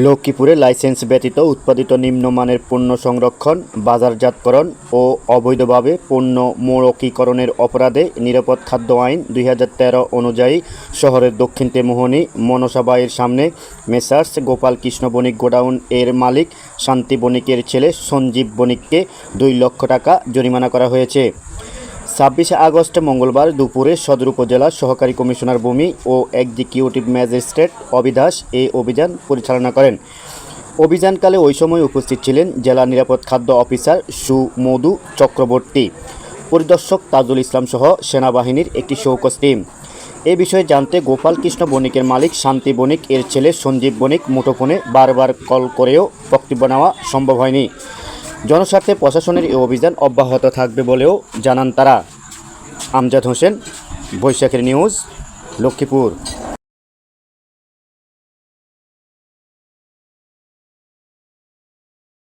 লক্ষ্মীপুরে লাইসেন্স ব্যতীত উৎপাদিত নিম্নমানের পণ্য সংরক্ষণ, বাজারজাতকরণ ও অবৈধভাবে পণ্য মোড়কীকরণের অপরাধে নিরাপদ খাদ্য আইন 2013 অনুযায়ী শহরের দক্ষিণ তেমুহনী মনসাবাইয়ের সামনে মেসার্স গোপাল কৃষ্ণ বণিক গোডাউন এর মালিক শান্তি বণিকের ছেলে সঞ্জীব বণিককে 2 লক্ষ টাকা জরিমানা করা হয়েছে। 26 আগস্ট মঙ্গলবার দুপুরে সদর উপজেলা সহকারী কমিশনার ভূমি ও এক্সিকিউটিভ ম্যাজিস্ট্রেট অবিদাস এই অভিযান পরিচালনা করেন। অভিযানকালে ওই সময় উপস্থিত ছিলেন জেলা নিরাপদ খাদ্য অফিসার সুমধু চক্রবর্তী, পরিদর্শক তাজুল ইসলাম সহ সেনাবাহিনীর একটি শৌকস টিম। এ বিষয়ে জানতে গোপাল কৃষ্ণ বণিকের মালিক শান্তি বণিক এর ছেলে সঞ্জীব বণিক মুঠোফোনে বারবার কল করেও বক্তব্য নেওয়া সম্ভব হয়নি। জনস্বার্থে প্রশাসনের এই অভিযান অব্যাহত থাকবে বলেও জানান তারা। আমজাদ হোসেন, বৈশাখের নিউজ, লক্ষ্মীপুর।